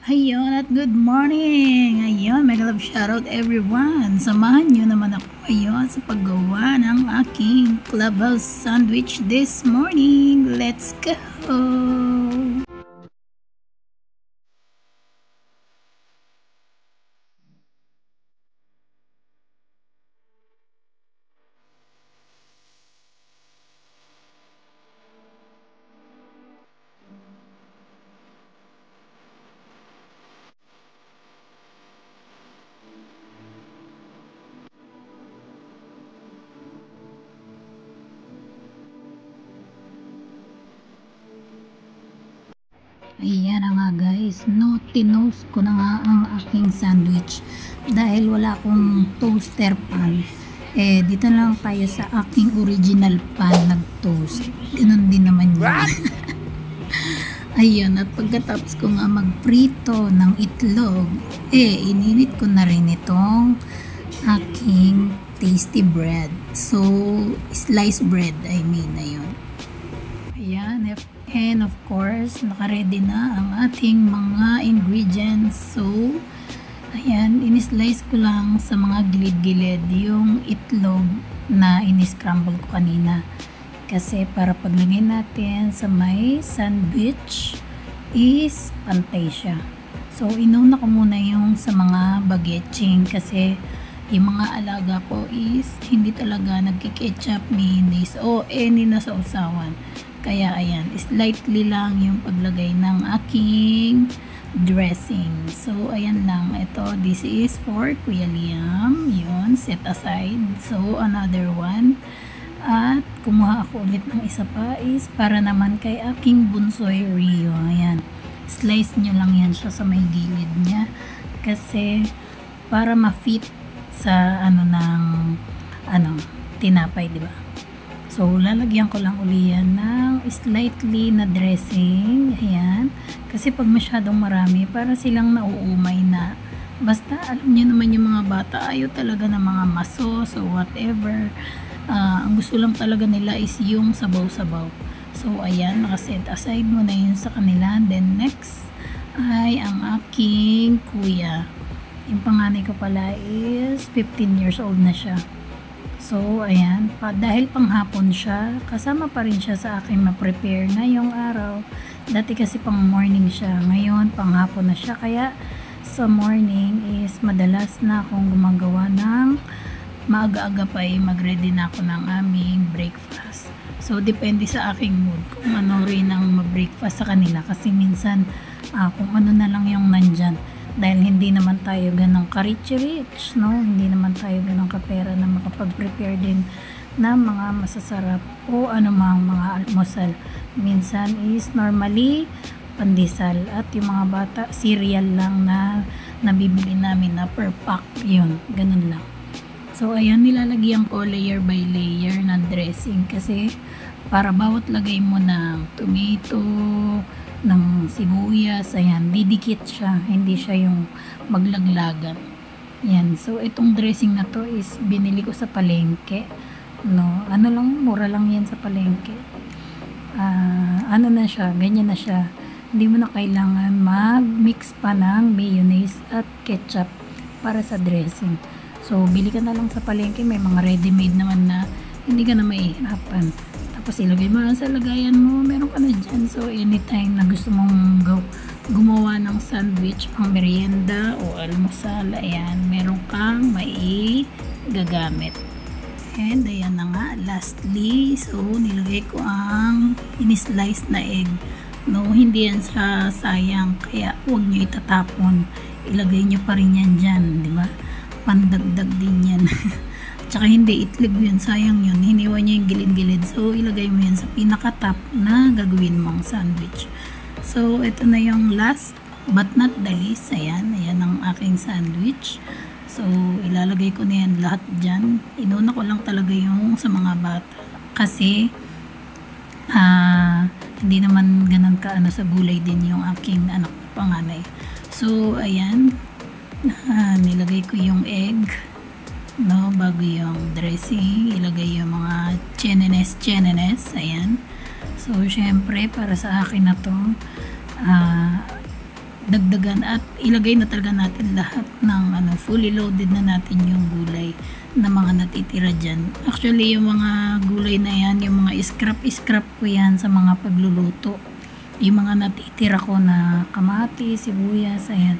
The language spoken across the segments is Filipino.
Ayun at good morning! Ayun, mega love shoutout everyone! Samahan nyo naman ako ngayon sa paggawa ng aking clubhouse sandwich this morning. Let's go! Ayan na nga guys, no, tinost ko na nga ang aking sandwich dahil wala akong toaster pan. Dito lang tayo sa aking original pan nag-toast. Ganun din naman yun. Ayun, at pagkatapos ko nga magprito ng itlog, ininit ko na rin itong aking tasty bread. So, sliced bread, I mean, ayun. Ayan, and of course, nakaready na ang ating mga ingredients. So, ayan, in-slice ko lang sa mga gilid-gilid yung itlog na in-scramble ko kanina. Kasi para paglagay natin sa may sandwich is pantay siya. So, inuna ko muna yung sa mga bagetsing kasi yung mga alaga ko is hindi talaga nagkiketchup, mayonnaise o any na sa usawan. Kaya ayan, slightly lang yung paglagay ng aking dressing. So ayan lang, ito, this is for Kuya Liam, yun, set aside. So another one, at kumuha ako ulit ng isa pa is para naman kay aking bunsoy Rio. Ayan, slice nyo lang yan siya sa may gilid niya kasi para ma-fit sa tinapay, di ba? So, lalagyan ko lang uli yan ng slightly na dressing. Ayan. Kasi pag masyadong marami, para silang nauumay na. Basta, alam nyo naman yung mga bata, ayaw talaga ng mga maso, so whatever. Ang gusto lang talaga nila is yung sabaw-sabaw. So, ayan, nakaset aside mo na yun sa kanila. Then, next ay ang aking kuya. Yung panganay ko pala is 15 years old na siya. So, ayan, dahil panghapon siya, kasama pa rin siya sa akin ma-prepare na yung araw. Dati kasi pang morning siya, ngayon panghapon na siya, kaya sa morning is madalas na akong gumagawa ng maaga-aga pa mag-ready na ako ng aming breakfast. So, depende sa aking mood kung ano rin ang ma-breakfast sa kanila kasi minsan kung ano na lang yung nandyan. Dahil hindi naman tayo ganong ka-rich, no? Hindi naman tayo ganong kapera na makapag-prepare din na mga masasarap o anumang mga almusal. Minsan is normally pandesal at yung mga bata cereal lang na nabibili namin na per pack, yun, ganun lang. So ayan, nilalagyan ko layer by layer ng dressing kasi para bawat lagay mo ng tomato, ng sibuyas, ayan, didikit siya, hindi siya yung maglaglagan. Yan, so itong dressing na to is binili ko sa palengke, no, ano lang, mura lang yan sa palengke. Ano na siya, ganyan na siya, hindi mo na kailangan mag-mix pa ng mayonnaise at ketchup para sa dressing. So bili ka na lang sa palengke, may mga ready-made naman na hindi ka na mahihirapan. Tapos ilagay mo lang sa lagayan mo, meron ka na dyan. So anytime na gusto mong gumawa ng sandwich pang merienda o almusal, ayan, meron kang gagamit. And ayan na nga, lastly, so nilagay ko ang in-slice na egg. No, hindi yan sa sayang, kaya huwag nyo itatapon. Ilagay nyo pa rin yan dyan, di ba? Pandagdag din yan. Tsaka hindi itlog yun, sayang yun, hiniwan nyo yung gilid-gilid, so ilagay mo yan sa pinaka-top na gagawin mong sandwich. So ito na yung last but not the least, ayan ang aking sandwich. So ilalagay ko na yan lahat dyan. Inuna ko lang talaga yung sa mga bata kasi hindi naman ganun ka sa gulay din yung aking anak panganay. So ayan, nilagay ko yung egg, no, bago yung dressing, ilagay yung mga chenenes, ayan. So syempre para sa akin na to, dagdagan at ilagay na talaga natin lahat ng fully loaded na natin yung gulay na mga natitira dyan. Actually, yung mga gulay na yan, yung mga scrap ko yan sa mga pagluluto. Yung mga natitira ko na kamatis, sibuyas, ayan.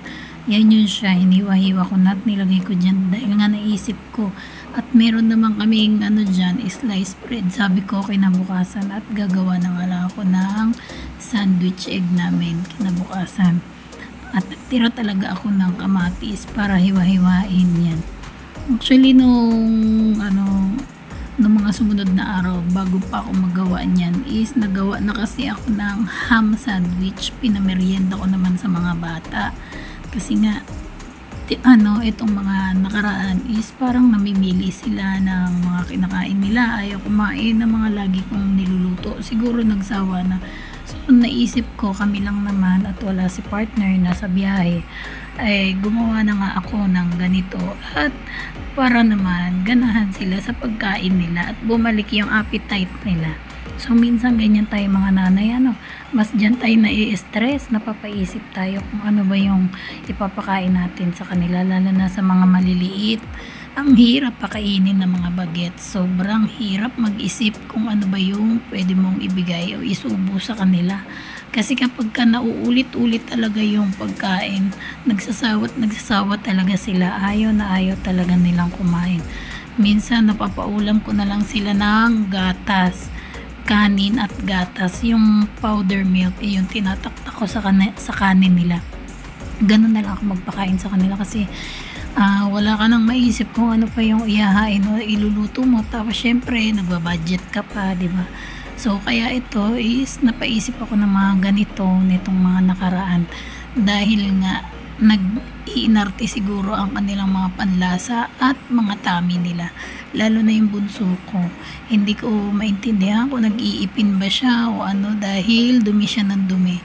Yan yun siya, hiniwa-hiwa ko na at nilagay ko dyan dahil nga naisip ko. At meron naman kaming dyan, slice bread. Sabi ko kinabukasan at gagawa na nga lang ako ng sandwich egg namin kinabukasan. At tira talaga ako ng kamatis para hiwa-hiwain yan. Actually, nung mga sumunod na araw, bago pa ako magawa niyan, is nagawa na kasi ako ng ham sandwich. Pinamerienda ko naman sa mga bata. Kasi nga, itong mga nakaraan is parang namimili sila ng mga kinakain nila. Ayaw kumain ng mga lagi kong niluluto. Siguro nagsawa na. So, naisip ko, kami lang naman at wala si partner na sa biyahe. Ay gumawa na nga ako ng ganito at para naman ganahan sila sa pagkain nila at bumalik yung appetite nila. So minsan ganyan tayo mga nanay, mas dyan tayo na-i-stress, napapaisip tayo kung ano ba yung ipapakain natin sa kanila, lalo na sa mga maliliit. Ang hirap pakainin ng mga bagets, sobrang hirap mag-isip kung ano ba yung pwede mong ibigay o isubo sa kanila. Kasi kapag ka nauulit-ulit talaga yung pagkain, nagsasawa talaga sila. Ayaw na ayaw talaga nilang kumain. Minsan napapaulam ko na lang sila ng gatas, kanin at gatas. Yung powder milk, yung tinataktak ko sa kanin nila. Ganun na lang ako magpakain sa kanila kasi wala ka nang maisip kung ano pa yung ihahain o iluluto mo. Tapos syempre, nagbabudget ka pa, di ba? So, kaya ito is napaisip ako ng mga ganito nitong mga nakaraan dahil nga nag-iinarte siguro ang kanilang mga panlasa at mga tummy nila. Lalo na yung bunso ko. Hindi ko maintindihan kung nag-iipin ba siya o ano dahil dumi siya ng dumi.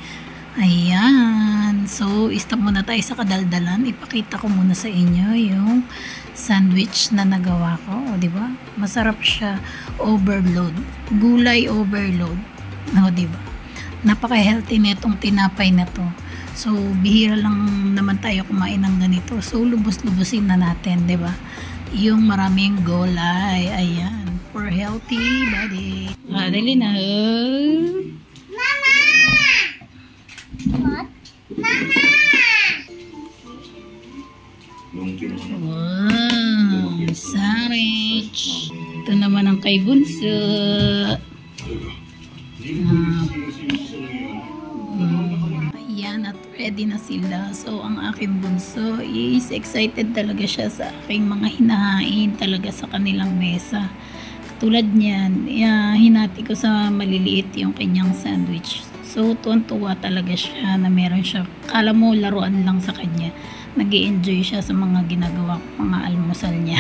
Ayan. So, stop muna tayo sa kadaldalan. Ipakita ko muna sa inyo yung sandwich na nagawa ko, o di ba? Masarap siya, overload, gulay overload, o di ba? Napaka-healthy nitong tinapay na to. So bihira lang naman tayo kumain ng ganito. So lubos-lubusin na natin, di ba? Yung maraming gulay, ayan, for healthy body. Dali na. Mama! What? Mama! Wow, sarich. Ito naman ang kay Bunso. Ayan, at ready na sila. So, ang aking Bunso is excited talaga siya sa aking mga hinahain talaga sa kanilang mesa. Katulad niyan, hinati ko sa maliliit yung kanyang sandwich. So, tuwan-tuwa talaga siya na meron siya. Kala mo laruan lang sa kanya. Nag-i-enjoy siya sa mga ginagawa ko, mga almusal niya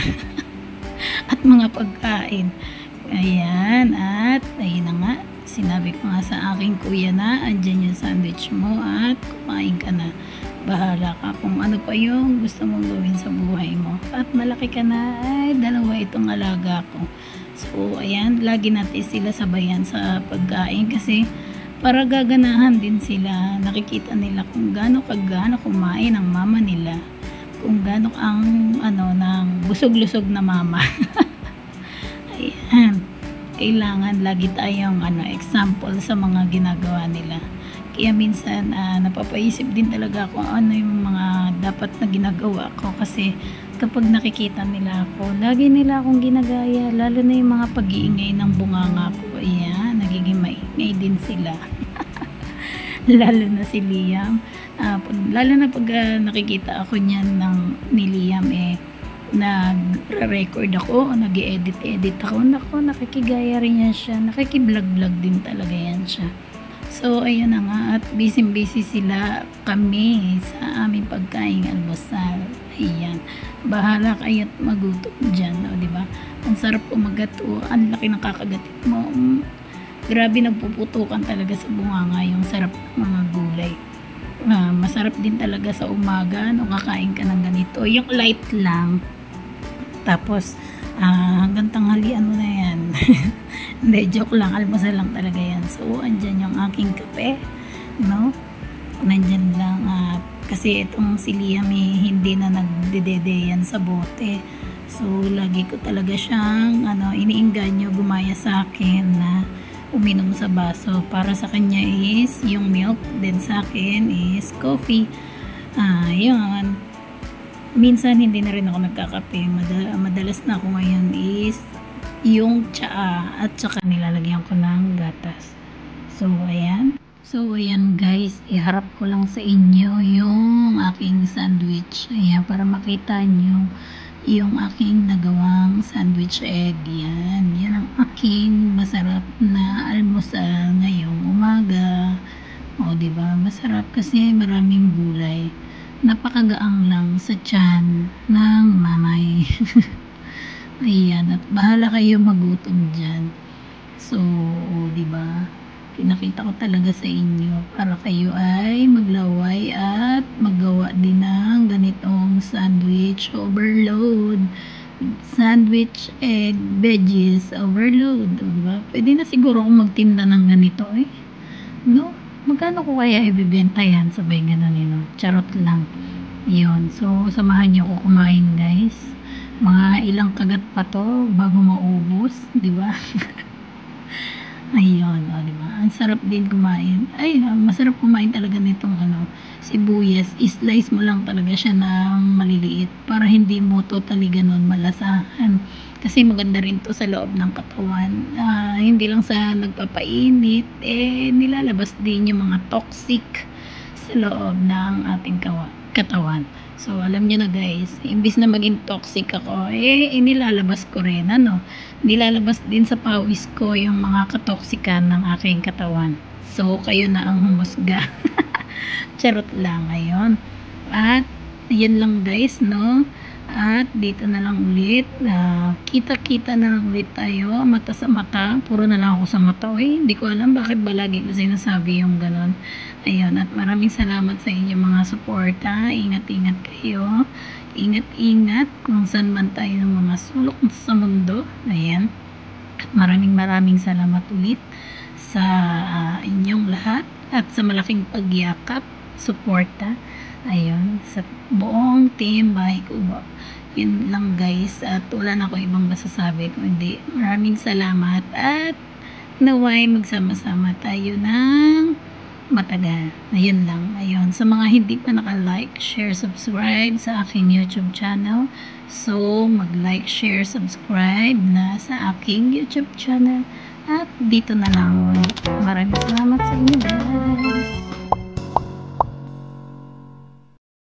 at mga pagkain. Ayan, at ayun na nga, sinabi ko nga sa aking kuya na andyan yung sandwich mo at kumain ka na. Bahala ka kung ano pa yung gusto mong gawin sa buhay mo. At malaki ka na, ay dalawa itong alaga ko. So ayan, lagi natin sila sabayan sa pagkain kasi para gaganahan din sila, nakikita nila kung gaano kagana kumain ang mama nila, kung gaano ang ng busog-lusog na mama. Ayan, kailangan lagi tayong example sa mga ginagawa nila. Kaya minsan napapaisip din talaga kung ano yung mga dapat na ginagawa ko kasi kapag nakikita nila ako, lagi nila akong ginagaya, lalo na yung mga pag-iingay ng bunganga ko. Ayan, nagiging maingay din sila. Lalo na si Liam. Lalo na pag nakikita ako niyan ni Liam nag-record ako o nag-edit ako. Nako, nakikigaya rin yan siya. Nakikiblog-vlog din talaga yan siya. So, ayun na nga. At busy-busy sila kami sa aming pagkain almusal. Ayan. Bahala kayo't magutom dyan. O, diba? Ang sarap umagat o ang laki ng kakagatit mo. Grabe, nagpuputukan talaga sa bunganga yung sarap ng mga gulay. Masarap din talaga sa umaga no, kakain ka ng ganito. Yung light lang. Tapos, hanggang tanghalian mo na yan. Hindi, joke lang. Almusal lang talaga yan. So, andyan yung aking kape. No? Nandyan lang. Kasi itong si Liam hindi na nagdedede yan sa bote. So, lagi ko talaga siyang iniingganyo gumaya sa akin na uminom sa baso. Para sa kanya is yung milk, then sa akin is coffee. Yun. Minsan hindi na rin ako nagkakape. Madalas na ako ngayon is yung tsaa at saka nilalagyan ko ng gatas. So, ayan. So, ayan guys. Iharap ko lang sa inyo yung aking sandwich. Ayan, para makita nyo yung aking nagawang sandwich egg. Yan. Yan ang aking masarap na almusal ngayong umaga. O, diba? Masarap kasi maraming gulay. Napakagaang lang sa tiyan ng mamay. Ayan, at bahala kayo magutom dyan. So, diba? Pinakita ko talaga sa inyo para kayo ay maglaway at maggawa din ng ganitong sandwich overload. Sandwich egg veggies overload. Diba? Pwede na siguro akong magtinda ng ganito eh. No? Magkano ko kaya ibibenta yan? Sabay ganun yun. Charot lang. Yun. So, samahan niyo ako kumain guys. Mga ilang kagat pa to bago maubos. Diba? Ayun. O, diba? Ang sarap din kumain. Ay, masarap kumain talaga nitong sibuyas. I-slice mo lang talaga siya ng maliliit para hindi mo totally ganun malasahan. Kasi maganda rin to sa loob ng katawan. Hindi lang sa nagpapainit, nilalabas din yung mga toxic sa loob ng ating katawan. So, alam nyo na guys, imbis na maging toxic ako, nilalabas ko rin, nilalabas din sa pawis ko yung mga katoksikan ng aking katawan. So, kayo na ang humusga. Charot lang, ayun. At, yun lang guys, no? At dito na lang ulit, kita-kita na lang ulit tayo, mata sa mata. Puro na lang ako sa mata. Hindi ko alam bakit ba lagi ko sinasabi yung ganon. Ayun, at maraming salamat sa inyo mga suporta. Ingat-ingat kayo. Ingat-ingat kung saan man tayo ng mga sulok sa mundo. Ayan. At maraming salamat ulit sa inyong lahat at sa malaking pagyakap, suporta. Ayun, sa buong team Bahay Kubo. Yun lang guys, at wala na ako ibang masasabi kundi maraming salamat at naway magsama-sama tayo ng matagal. Ayun lang. Ayun, sa mga hindi pa naka-like, share, subscribe sa aking YouTube channel. So, mag-like, share, subscribe na sa aking YouTube channel. At dito na lang. Maraming salamat sa inyo guys.